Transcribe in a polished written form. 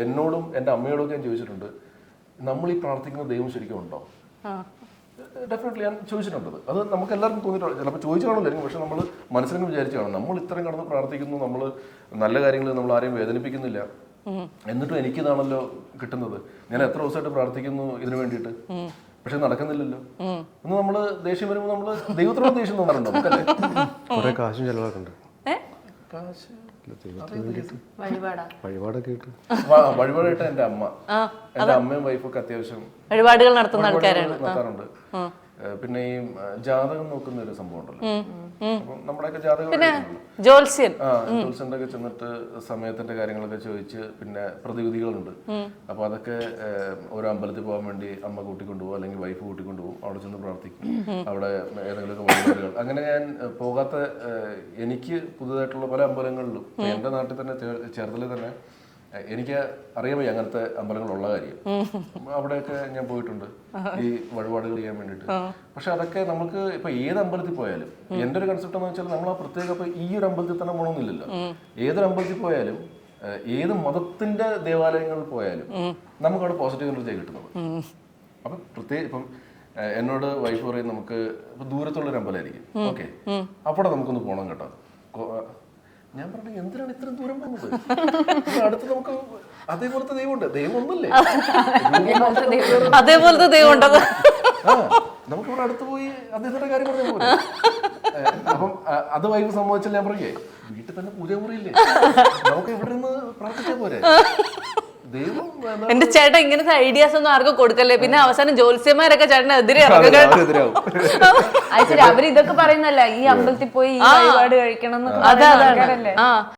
എന്നോടും എൻ്റെ അമ്മയോടൊക്കെ ഞാൻ ചോദിച്ചിട്ടുണ്ട്, നമ്മൾ ഈ പ്രാർത്ഥിക്കുന്ന ദൈവം ശരിക്കും ഉണ്ടോ? ഡെഫിനറ്റ്ലി ഞാൻ ചോദിച്ചിട്ടുണ്ട്. അത് നമുക്ക് എല്ലാവർക്കും തോന്നിയിട്ടുണ്ട്. ചിലപ്പോൾ ചോദിച്ചു കാണില്ലായിരിക്കും, പക്ഷെ നമ്മൾ മനസ്സിലും വിചാരിച്ചു കാണും, നമ്മൾ ഇത്രയും കടന്ന് പ്രാർത്ഥിക്കുന്നു, നമ്മൾ നല്ല കാര്യങ്ങൾ നമ്മൾ ആരെയും വേദനിപ്പിക്കുന്നില്ല, എന്നിട്ടും എനിക്കിതാണല്ലോ കിട്ടുന്നത്. ഞാൻ എത്ര ദിവസമായിട്ട് പ്രാർത്ഥിക്കുന്നു ഇതിനു വേണ്ടിയിട്ട്, പക്ഷെ നടക്കുന്നില്ലല്ലോ എന്ന് നമ്മള് ദേഷ്യം വരുമ്പോൾ നമ്മള് ദൈവത്തോട് ദേഷ്യം തോന്നാറുണ്ടോ? നമുക്കല്ലേ കുറെ കാശും ചെലവാക്കുന്നുണ്ട്. വഴിപാടായിട്ട് എൻ്റെ അമ്മയും വൈഫൊക്കെ അത്യാവശ്യം വഴിപാടുകൾ നടത്താറുണ്ട്. പിന്നെ ഈ ജാതകം നോക്കുന്ന ഒരു സംഭവം ഉണ്ടല്ലോ, അപ്പം നമ്മുടെയൊക്കെ ജാതകം ജോത്സ്യൻ്റെ ഒക്കെ ചെന്നിട്ട് സമയത്തിന്റെ കാര്യങ്ങളൊക്കെ ചോദിച്ച്, പിന്നെ പ്രതിവിധികളുണ്ട്. അപ്പൊ അതൊക്കെ ഓരോ അമ്പലത്തിൽ പോകാൻ വേണ്ടി അമ്മ കൂട്ടിക്കൊണ്ടുപോകും, അല്ലെങ്കിൽ വൈഫ് കൂട്ടിക്കൊണ്ടുപോകും, അവിടെ ചെന്ന് പ്രാർത്ഥിക്കും. അവിടെ ഏതെങ്കിലുമൊക്കെ വഴിപാടുകൾ, അങ്ങനെ ഞാൻ പോകാത്ത എനിക്ക് പുതുതായിട്ടുള്ള പല അമ്പലങ്ങളിലും, എൻ്റെ നാട്ടിൽ തന്നെ ചേർത്തലയിൽ തന്നെ എനിക്ക് അറിയാമോ അങ്ങനത്തെ അമ്പലങ്ങളുള്ള കാര്യം. അവിടെയൊക്കെ ഞാൻ പോയിട്ടുണ്ട് ഈ വഴിപാടുകൾ ചെയ്യാൻ വേണ്ടിയിട്ട്. പക്ഷെ അതൊക്കെ നമുക്ക് ഇപ്പൊ ഏത് അമ്പലത്തിൽ പോയാലും, എൻ്റെ ഒരു കൺസെപ്റ്റ് എന്ന് വെച്ചാൽ നമ്മൾ ആ പ്രത്യേക ഇപ്പൊ ഈ ഒരു അമ്പലത്തിൽ തന്നെ പോകണമെന്നില്ലല്ലോ. ഏതൊരു അമ്പലത്തിൽ പോയാലും, ഏത് മതത്തിന്റെ ദേവാലയങ്ങളിൽ പോയാലും നമുക്ക് അവിടെ പോസിറ്റീവ് എനർജി കിട്ടുന്നത്. അപ്പൊ പ്രത്യേകിച്ച് ഇപ്പം എന്നോട് വൈഫ് പറയും, നമുക്ക് ഇപ്പൊ ദൂരത്തുള്ളൊരു അമ്പലമായിരിക്കും, ഓക്കെ, അവിടെ നമുക്കൊന്ന് പോകണം കേട്ടോ. ഞാൻ പറഞ്ഞു, എന്തിനാണ് ഇത്രയും ദൂരം പോകുന്നത്? അടുത്ത് നമുക്ക് അതേപോലത്തെ ദൈവമുണ്ട്. ദൈവം ഒന്നല്ലേ, അതേപോലത്തെ ദൈവം ഉണ്ടത്. നമുക്ക് ഇവിടെ അടുത്ത് പോയി അദ്ദേഹത്തിന്റെ കാര്യം പറഞ്ഞ പോലെ. അപ്പം അത് വൈകി സംഭവിച്ചാൽ ഞാൻ പറയേ, വീട്ടിൽ തന്നെ പൂജാമുറിയില്ലേ, നമുക്ക് ഇവിടെ നിന്ന് പ്രാർത്ഥിച്ചാൽ പോരെ. എന്റെ ചേട്ടൻ ഇങ്ങനത്തെ ഐഡിയാസ് ഒന്നും ആർക്കും കൊടുക്കല്ലേ, പിന്നെ അവസാനം ജ്യോത്സ്യന്മാരൊക്കെ ചേട്ടന് എതിരെ അവര് ഇതൊക്കെ പറയുന്നല്ല, ഈ അമ്പലത്തിൽ പോയി വഴിപാട് കഴിക്കണം. അതാണ്.